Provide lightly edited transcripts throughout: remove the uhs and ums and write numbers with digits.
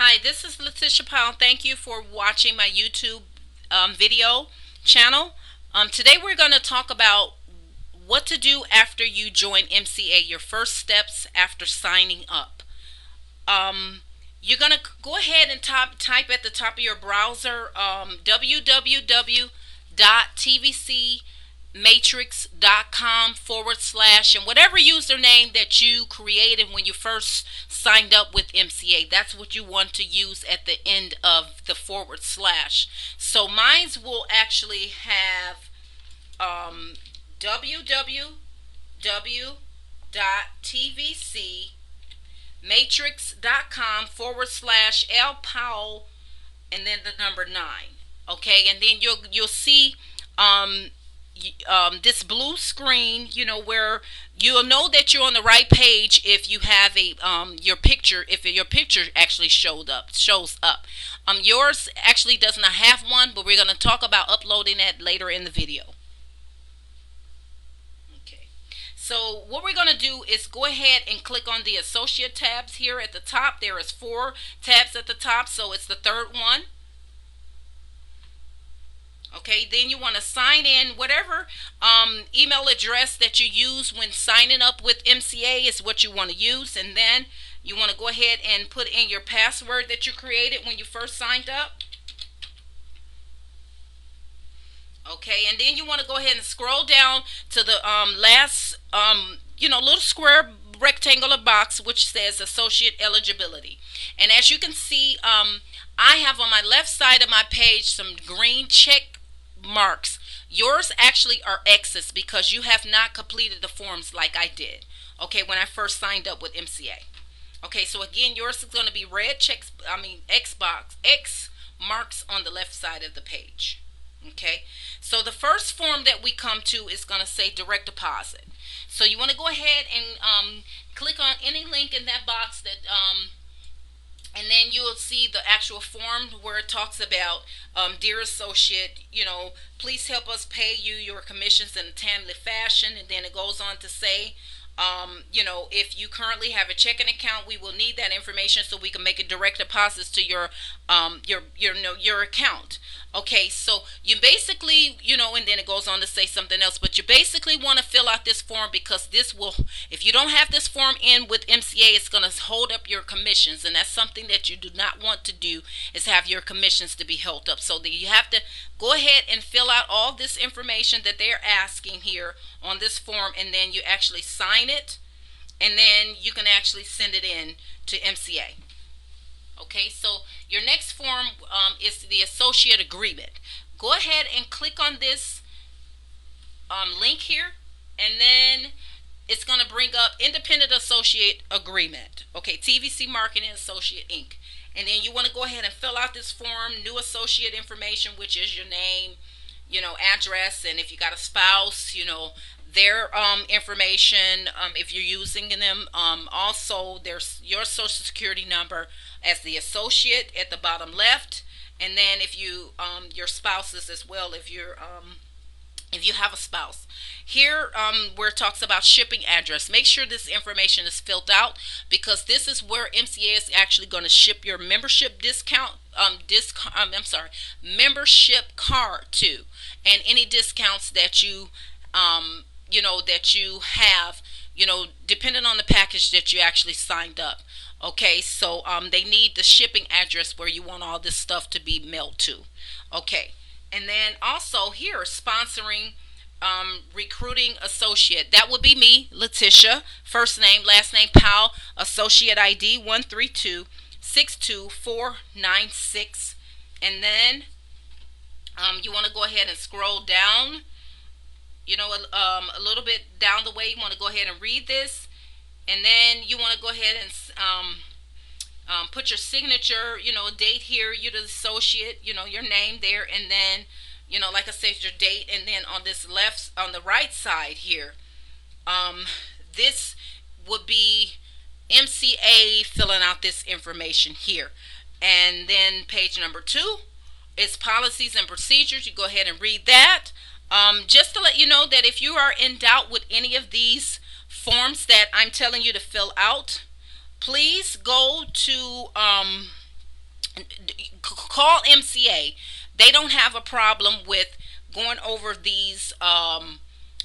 Hi, this is Letitia Powell. Thank you for watching my YouTube video channel. Today we're going to talk about what to do after you join MCA, your first steps after signing up. Um, you're going to go ahead and type at the top of your browser www.tvcmatrix.com/, and whatever username that you created when you first signed up with MCA, that's what you want to use at the end of the forward slash. So mine's will actually have www.tvcmatrix.com/L Powell and then the number 9. Okay, and then you'll see um, this blue screen, where you'll know that you're on the right page if you have a your picture, if your picture actually shows up. Yours actually does not have one, but we're going to talk about uploading that later in the video. Okay. So what we're going to do is go ahead and click on the associate tabs here at the top. There is 4 tabs at the top, so it's the third one. Okay, then you want to sign in. Whatever email address that you use when signing up with MCA is what you want to use. And then you want to go ahead and put in your password that you created when you first signed up. Okay, and then you want to go ahead and scroll down to the last little square rectangular box which says associate eligibility. And as you can see, I have on my left side of my page some green check marks. Yours actually are X's because you have not completed the forms like I did. Okay, when I first signed up with MCA. Okay, so again, yours is going to be red checks. X marks on the left side of the page. Okay, so the first form that we come to is going to say direct deposit. So you want to go ahead and click on any link in that box and then you'll see the actual form where it talks about, dear associate, please help us pay you your commissions in a timely fashion. And then it goes on to say, if you currently have a checking account, we will need that information so we can make a direct deposits to your account. Okay, so you basically, and then it goes on to say something else, but you basically want to fill out this form because this will, if you don't have this form in with MCA, it's going to hold up your commissions, and that's something that you do not want to do, is have your commissions to be held up. So that you have to go ahead and fill out all this information that they're asking here on this form, and then you actually sign it, and then you can actually send it in to MCA. Okay, so your next form is the associate agreement. Go ahead and click on this link here, and then it's going to bring up independent associate agreement. Okay, TVC Marketing Associate Inc. And then you want to go ahead and fill out this form, new associate information, which is your name, address, and if you got a spouse, their information, if you're using them. Also, there's your social security number as the associate at the bottom left, and then if you your spouses as well, if you have a spouse. Here, where it talks about shipping address, make sure this information is filled out because this is where MCA is actually going to ship your membership discount, membership card to, and any discounts that you have, depending on the package that you actually signed up. Okay, so they need the shipping address where you want all this stuff to be mailed to. Okay, and then also here, sponsoring recruiting associate. That would be me, Letitia. First name, last name, Powell. Associate ID 132-62496. And then you want to go ahead and scroll down. A little bit down the way, you want to go ahead and read this, and then you want to go ahead and put your signature, date here, you're the associate, your name there, and then, like I said, your date, and then on the right side here, this would be MCA filling out this information here, and then page number 2 is policies and procedures. You go ahead and read that. Just to let you know that if you are in doubt with any of these forms that I'm telling you to fill out, please go to call MCA. They don't have a problem with going over these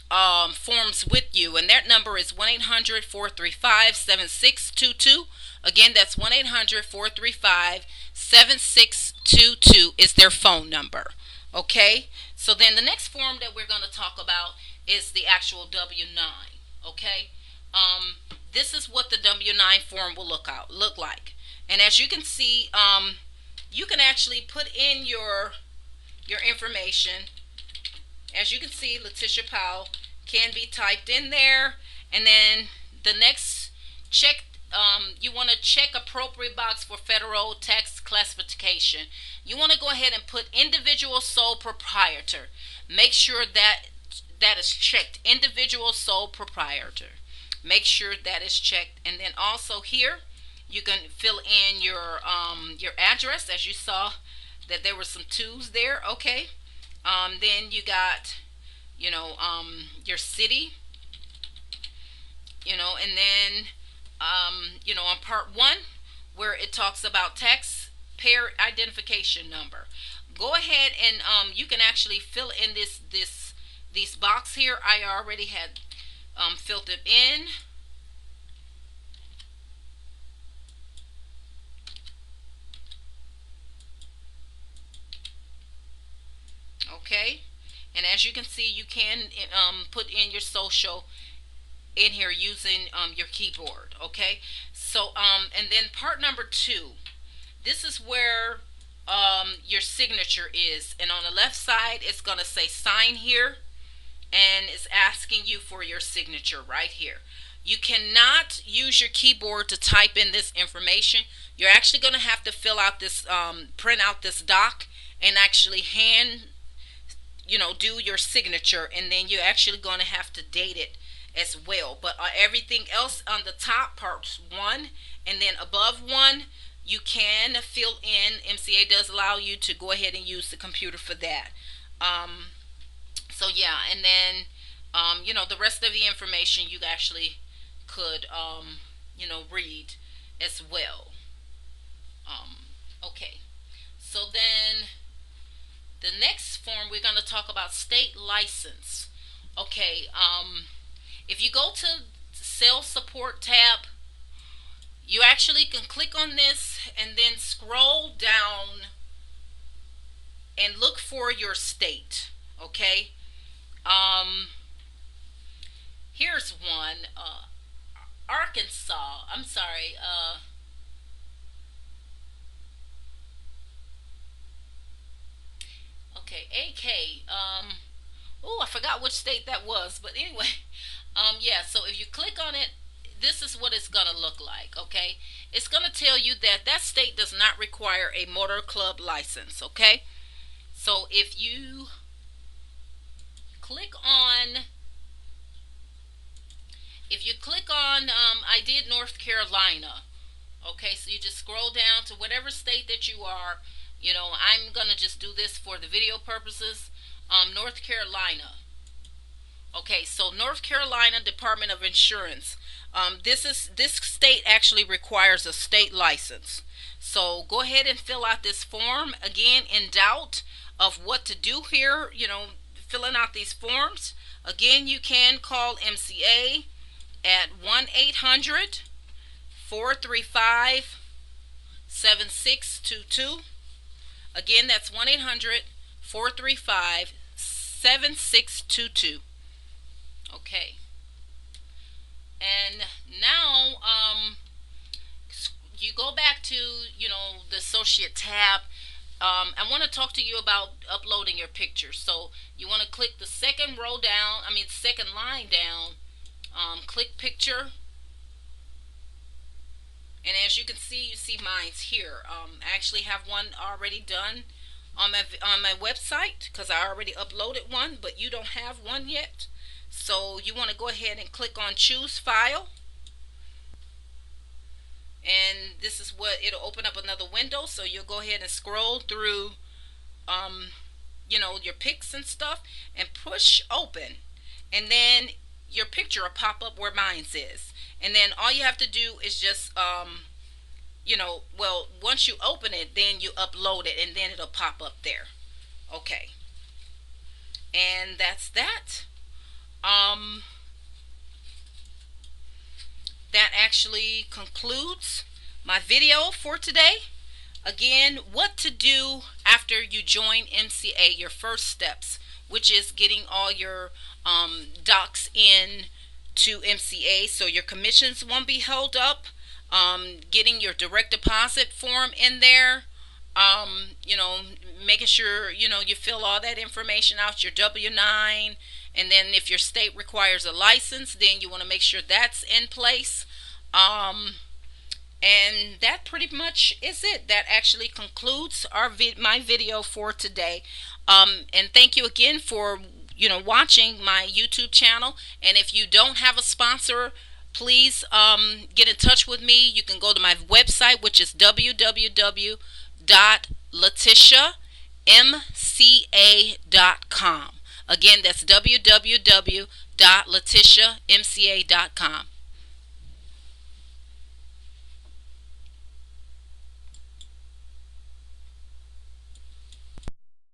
forms with you, and that number is 1-800-435-7622. Again, that's 1-800-435-7622 is their phone number. Okay, so then the next form that we're going to talk about is the actual W-9. Okay, this is what the W-9 form will look like, and as you can see, you can actually put in your information. As you can see, Letitia Powell can be typed in there, and then the next check, you want to check appropriate box for federal tax classification. You want to go ahead and put individual sole proprietor. Make sure that that is checked. Individual sole proprietor. Make sure that is checked, and then also here you can fill in your address, as you saw that there were some twos there. Okay. Then you got, your city, and then, on part one, where it talks about taxpayer identification number. Go ahead and you can actually fill in this box here. I already had filled it in. Okay, and as you can see, you can put in your social in here using your keyboard. Okay, so and then part number two, this is where your signature is, and on the left side it's going to say sign here, and it's asking you for your signature right here. You cannot use your keyboard to type in this information. You're actually going to have to fill out this, print out this doc, and actually do your signature, and then you're actually going to have to date it as well. But everything else on the top, part one, and then above one, you can fill in. MCA does allow you to go ahead and use the computer for that. So yeah, and then the rest of the information you actually could read as well. Okay, so then the next form we're going to talk about state license. Okay, if you go to sales support tab, you actually can click on this and then scroll down and look for your state. Okay, here's one, Arkansas. I'm sorry. Okay, AK. Oh, I forgot which state that was, but anyway, yeah. So if you click on it, this is what it's gonna look like. Okay, it's gonna tell you that that state does not require a motor club license. Okay, so click on, if you click on, I did North Carolina. Okay, so you just scroll down to whatever state that you are. I'm gonna just do this for the video purposes. North Carolina. Okay, so North Carolina Department of Insurance. This state actually requires a state license. So go ahead and fill out this form. Again, in doubt of what to do here, filling out these forms. Again, you can call MCA at 1-800-435-7622. Again, that's 1-800-435-7622. Okay. And now you go back to, the associate tab. I want to talk to you about uploading your picture. So you want to click the second row down, second line down, click picture. And as you can see, you see mine's here. I actually have one already done on my website because I already uploaded one, but you don't have one yet. So you want to go ahead and click on choose file. And this is what it'll open up, another window. So you'll go ahead and scroll through your pics and stuff and push open, and then your picture will pop up where mine's is. And then all you have to do is just well, once you open it, then you upload it, and then it'll pop up there. Okay, and that's that. Um, that actually concludes my video for today. Again, what to do after you join MCA, your first steps, which is getting all your docs in to MCA so your commissions won't be held up, getting your direct deposit form in there, making sure, you fill all that information out, your W-9, and then if your state requires a license, then you want to make sure that's in place. Um, and that pretty much is it. That actually concludes my video for today. And thank you again for watching my YouTube channel. And if you don't have a sponsor, please get in touch with me. You can go to my website, which is www.letitiamca.com. Again, that's www.letitiamca.com.